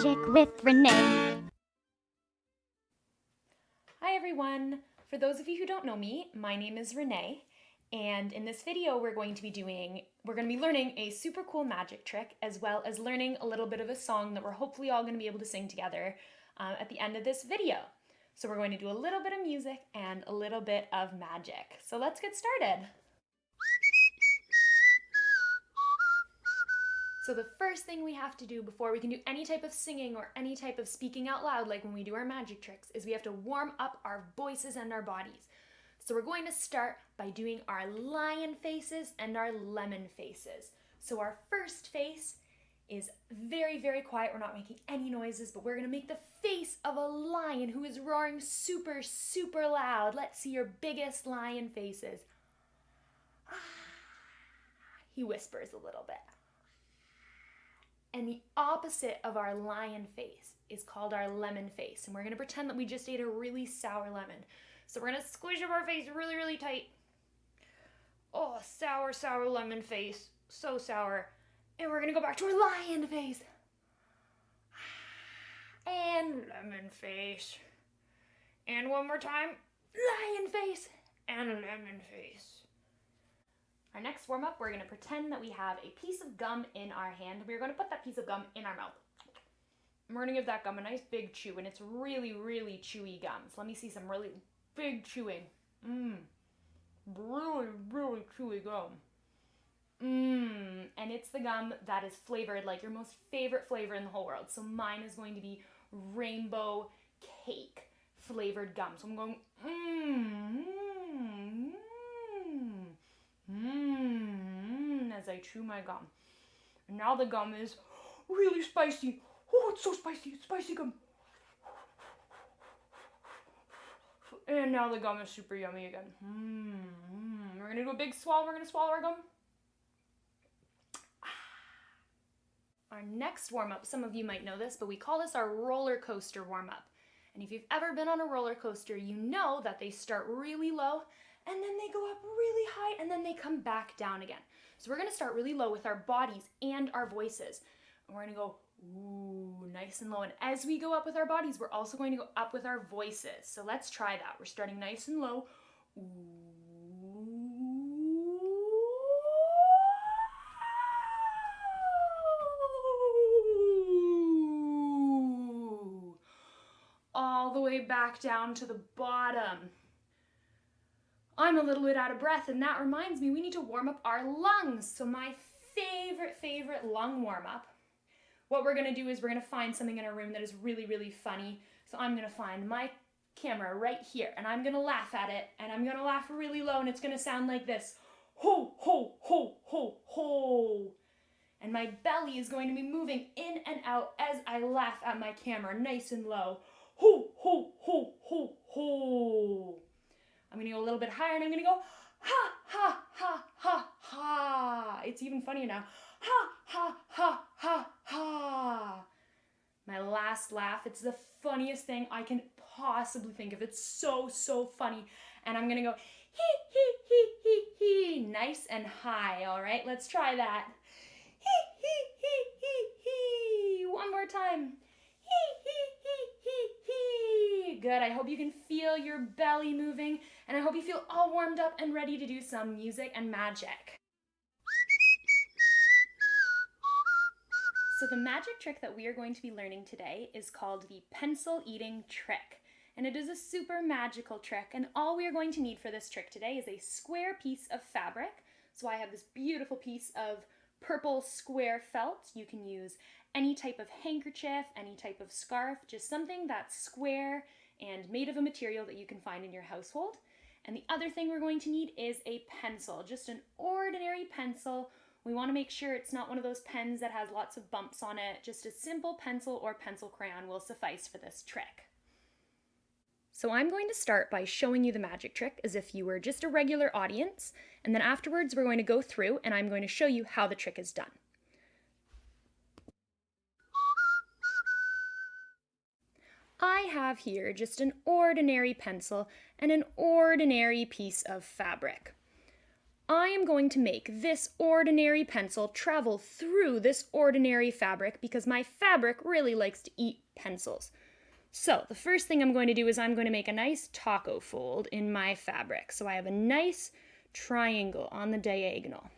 Magic with Renae. Hi everyone! For those of you who don't know me, my name is Renae, and in this video we're going to be learning a super cool magic trick, as well as learning a little bit of a song that we're hopefully all going to be able to sing together at the end of this video. So we're going to do a little bit of music and a little bit of magic. So let's get started. So the first thing we have to do before we can do any type of singing or any type of speaking out loud, like when we do our magic tricks, is we have to warm up our voices and our bodies. So we're going to start by doing our lion faces and our lemon faces. So our first face is very, very quiet. We're not making any noises, but we're going to make the face of a lion who is roaring super, super loud. Let's see your biggest lion faces. He whispers a little bit. And the opposite of our lion face is called our lemon face. And we're going to pretend that we just ate a really sour lemon. So we're going to squish up our face really, really tight. Oh, sour, sour lemon face. So sour. And we're going to go back to our lion face. And lemon face. And one more time. Lion face. And lemon face. Our next warm-up, we're going to pretend that we have a piece of gum in our hand. We're going to put that piece of gum in our mouth. And we're going to give that gum a nice big chew, and it's really, really chewy gum. So let me see some really big chewing. Really, really chewy gum. And it's the gum that is flavored like your most favorite flavor in the whole world. So mine is going to be rainbow cake flavored gum. So I'm going, as I chew my gum. And now the gum is really spicy. Oh, it's so spicy. It's spicy gum. And now the gum is super yummy again. We're going to do a big swallow. We're going to swallow our gum. Our next warm-up, some of you might know this, but we call this our roller coaster warm-up. And if you've ever been on a roller coaster, you know that they start really low and then they go up really high and then they come back down again. So we're going to start really low with our bodies and our voices. And we're going to go, ooh, nice and low. And as we go up with our bodies, we're also going to go up with our voices. So let's try that. We're starting nice and low. All the way back down to the bottom. I'm a little bit out of breath, and that reminds me we need to warm up our lungs. So my favorite lung warm-up, what we're going to do is we're going to find something in our room that is really, really funny. So I'm going to find my camera right here, and I'm going to laugh at it, and I'm going to laugh really low, and it's going to sound like this. Ho, ho, ho, ho, ho. And my belly is going to be moving in and out as I laugh at my camera, nice and low. Ho, ho, ho, ho, ho. I'm going to go a little bit higher, and I'm going to go, ha, ha, ha, ha, ha. It's even funnier now. Ha, ha, ha, ha, ha. My last laugh, it's the funniest thing I can possibly think of. It's so, so funny. And I'm going to go, hee. Nice and high, all right? Let's try that. Hee. One more time. Hee. Good. I hope you can feel your belly moving, and I hope you feel all warmed up and ready to do some music and magic. So the magic trick that we are going to be learning today is called the pencil eating trick. And it is a super magical trick, and all we are going to need for this trick today is a square piece of fabric. So I have this beautiful piece of purple square felt. You can use any type of handkerchief, any type of scarf, just something that's square and made of a material that you can find in your household. And the other thing we're going to need is a pencil, just an ordinary pencil. We want to make sure it's not one of those pens that has lots of bumps on it. Just a simple pencil or pencil crayon will suffice for this trick. So I'm going to start by showing you the magic trick as if you were just a regular audience, and then afterwards we're going to go through and I'm going to show you how the trick is done. I have here just an ordinary pencil and an ordinary piece of fabric. I am going to make this ordinary pencil travel through this ordinary fabric because my fabric really likes to eat pencils. So the first thing I'm going to do is I'm going to make a nice taco fold in my fabric. So I have a nice triangle on the diagonal.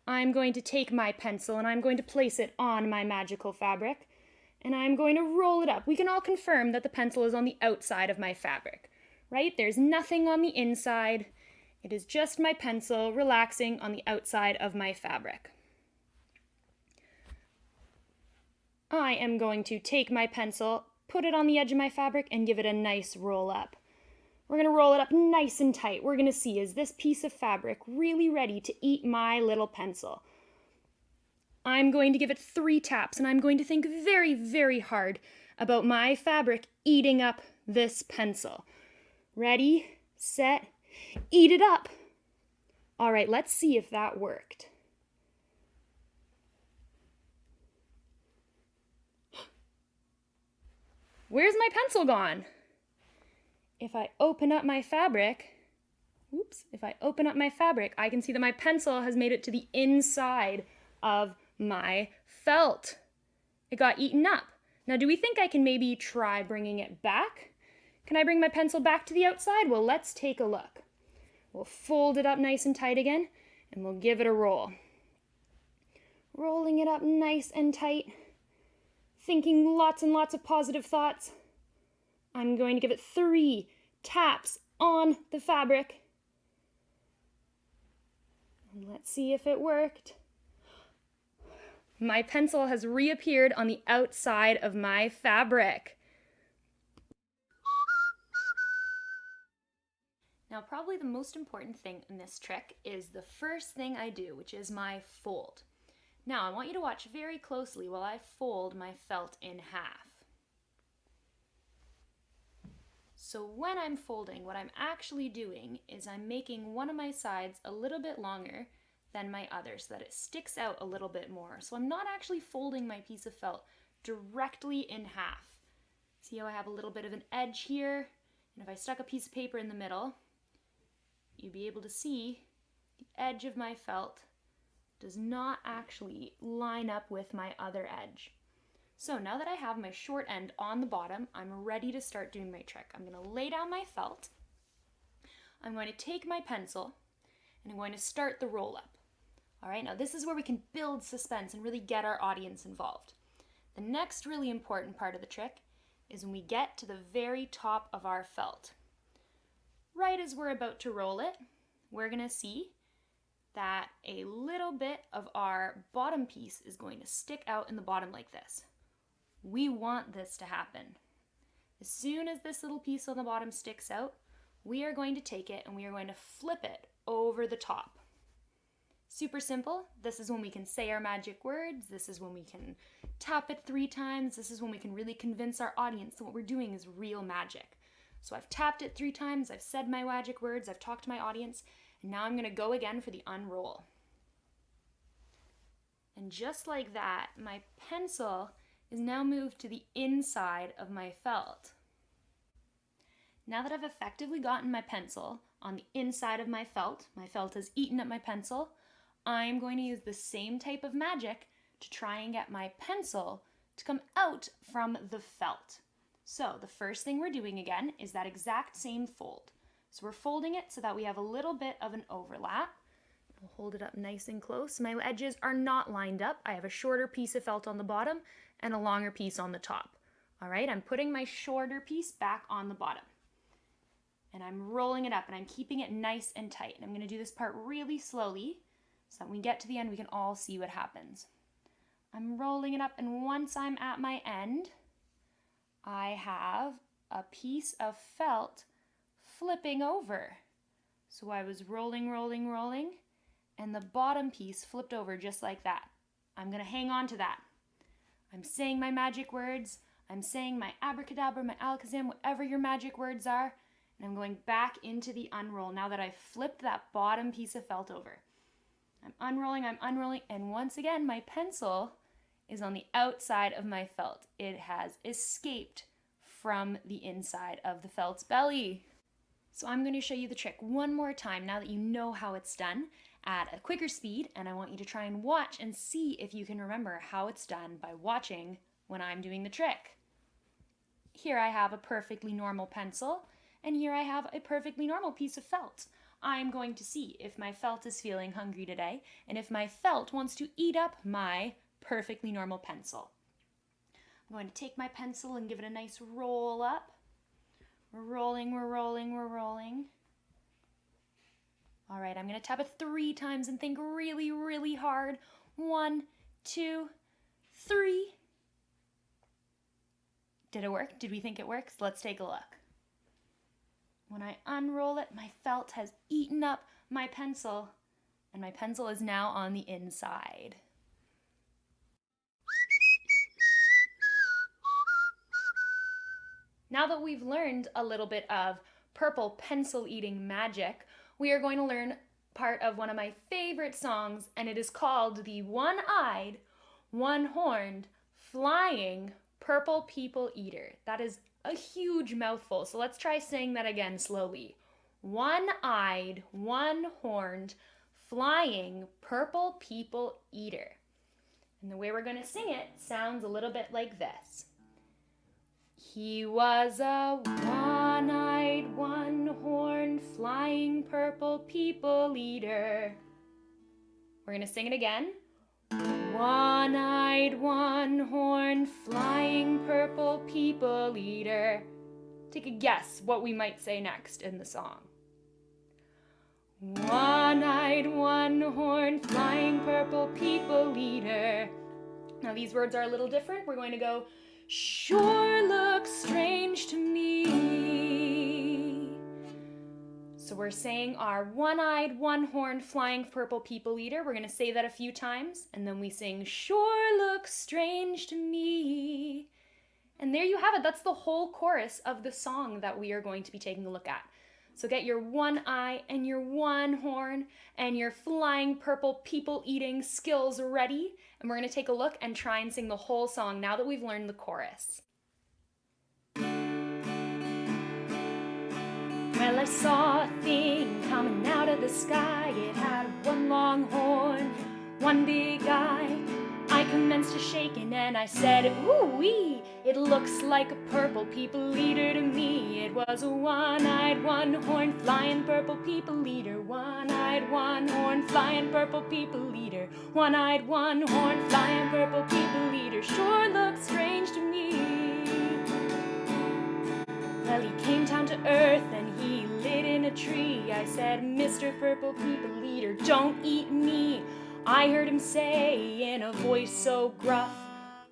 I'm going to take my pencil and I'm going to place it on my magical fabric, and I'm going to roll it up. We can all confirm that the pencil is on the outside of my fabric, right? There's nothing on the inside. It is just my pencil relaxing on the outside of my fabric. I am going to take my pencil, put it on the edge of my fabric, and give it a nice roll up. We're going to roll it up nice and tight. We're going to see, is this piece of fabric really ready to eat my little pencil? I'm going to give it 3 taps, and I'm going to think very, very hard about my fabric eating up this pencil. Ready, set, eat it up. All right, let's see if that worked. Where's my pencil gone? If I open up my fabric, I can see that my pencil has made it to the inside of my felt. It got eaten up. Now, do we think I can maybe try bringing it back? Can I bring my pencil back to the outside? Well, let's take a look. We'll fold it up nice and tight again, and we'll give it a roll. Rolling it up nice and tight, thinking lots and lots of positive thoughts. I'm going to give it 3 taps on the fabric. And let's see if it worked. My pencil has reappeared on the outside of my fabric. Now, probably the most important thing in this trick is the first thing I do, which is my fold. Now, I want you to watch very closely while I fold my felt in half. So when I'm folding, what I'm actually doing is I'm making one of my sides a little bit longer than my other so that it sticks out a little bit more. So I'm not actually folding my piece of felt directly in half. See how I have a little bit of an edge here? And if I stuck a piece of paper in the middle, you'd be able to see the edge of my felt does not actually line up with my other edge. So now that I have my short end on the bottom, I'm ready to start doing my trick. I'm going to lay down my felt. I'm going to take my pencil and I'm going to start the roll up. All right, now this is where we can build suspense and really get our audience involved. The next really important part of the trick is when we get to the very top of our felt. Right as we're about to roll it, we're going to see that a little bit of our bottom piece is going to stick out in the bottom like this. We want this to happen. As soon as this little piece on the bottom sticks out, we are going to take it and we are going to flip it over the top. Super simple. This is when we can say our magic words. This is when we can tap it 3 times. This is when we can really convince our audience that what we're doing is real magic. So I've tapped it 3 times, I've said my magic words, I've talked to my audience, and now I'm going to go again for the unroll. And just like that, my pencil is now moved to the inside of my felt. Now that I've effectively gotten my pencil on the inside of my felt has eaten up my pencil, I'm going to use the same type of magic to try and get my pencil to come out from the felt. So the first thing we're doing again is that exact same fold. So we're folding it so that we have a little bit of an overlap. We'll hold it up nice and close. My edges are not lined up. I have a shorter piece of felt on the bottom and a longer piece on the top. All right, I'm putting my shorter piece back on the bottom. And I'm rolling it up and I'm keeping it nice and tight. And I'm going to do this part really slowly so that when we get to the end, we can all see what happens. I'm rolling it up, and once I'm at my end, I have a piece of felt flipping over. So I was rolling, and the bottom piece flipped over just like that. I'm going to hang on to that. I'm saying my magic words. I'm saying my abracadabra, my alakazam, whatever your magic words are. And I'm going back into the unroll now that I've flipped that bottom piece of felt over. I'm unrolling, and once again, my pencil is on the outside of my felt. It has escaped from the inside of the felt's belly. So I'm going to show you the trick one more time now that you know how it's done at a quicker speed, and I want you to try and watch and see if you can remember how it's done by watching when I'm doing the trick. Here I have a perfectly normal pencil, and here I have a perfectly normal piece of felt. I'm going to see if my felt is feeling hungry today, and if my felt wants to eat up my perfectly normal pencil. I'm going to take my pencil and give it a nice roll up. We're rolling, we're rolling, we're rolling. All right, I'm going to tap it 3 times and think really, really hard. 1, 2, 3. Did it work? Did we think it works? Let's take a look. When I unroll it, my felt has eaten up my pencil, and my pencil is now on the inside. Now that we've learned a little bit of purple pencil eating magic, we are going to learn part of one of my favorite songs, and it is called the One-Eyed, One-Horned, Flying Purple People Eater. That is a huge mouthful, so let's try saying that again slowly. One-eyed, one-horned, flying purple people eater. And the way we're going to sing it sounds a little bit like this. He was a one-eyed, one-horned, flying purple people eater. We're going to sing it again. One-eyed, one-horned, flying purple people eater. Take a guess what we might say next in the song. One-eyed, one-horned, flying purple people eater. Now these words are a little different. We're going to go, sure looks strange to me. So we're saying our one-eyed, one-horned, flying purple people eater. We're going to say that a few times, and then we sing, sure looks strange to me. And there you have it. That's the whole chorus of the song that we are going to be taking a look at. So get your one eye and your one horn and your flying purple people eating skills ready. And we're going to take a look and try and sing the whole song now that we've learned the chorus. Well, I saw a thing coming out of the sky. It had one long horn, one big eye. I commenced to shaking and I said, ooh-wee, it looks like a purple people eater to me. It was a one-eyed, one-horned, flying purple people eater. One-eyed, one-horned, flying purple people eater. One-eyed, one-horned, flying purple people eater. Sure looks strange to me. Well, he came down to earth and he lit in a tree. I said, Mr. Purple People Eater, don't eat me. I heard him say in a voice so gruff,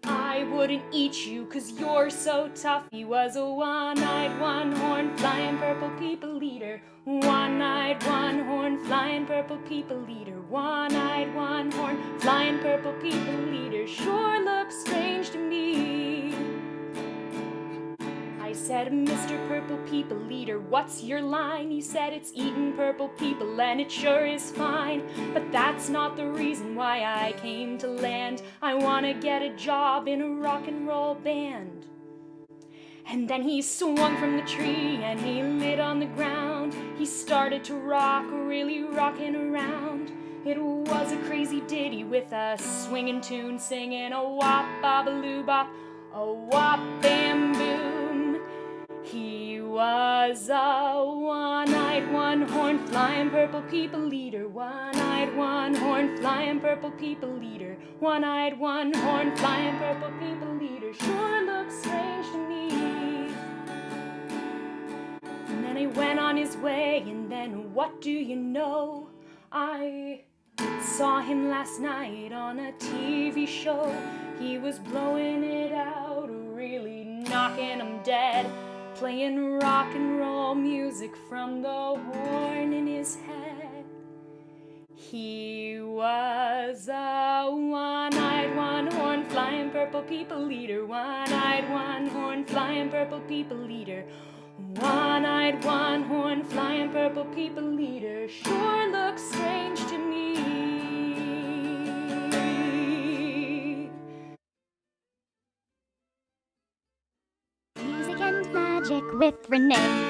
I wouldn't eat you 'cause you're so tough. He was a one-eyed, one-horned, flying purple people eater. One-eyed, one-horned, flying purple people eater. One-eyed, one-horned, flying purple people eater. Sure looks strange to me. I said, Mr. Purple People Eater, what's your line? He said, it's eating purple people and it sure is fine. But that's not the reason why I came to land. I want to get a job in a rock and roll band. And then he swung from the tree and he lit on the ground. He started to rock, really rocking around. It was a crazy ditty with a swinging tune, singing a wop-bop-a-loo-bop, a wop-bam-boom. He was a one-eyed, one-horned, flying purple people eater. One-eyed, one-horned, flying purple people eater. One-eyed, one-horned, flying purple people eater. Sure looks strange to me. And then he went on his way, and then what do you know? I saw him last night on a TV show. He was blowing it out, really knocking him dead. Playing rock and roll music from the horn in his head. He was a one-eyed, one-horned, flying purple people eater. One-eyed, one-horned, flying purple people eater. One-eyed, one-horned, flying purple people eater. Sure looks strange to me. Music and magic with Renae.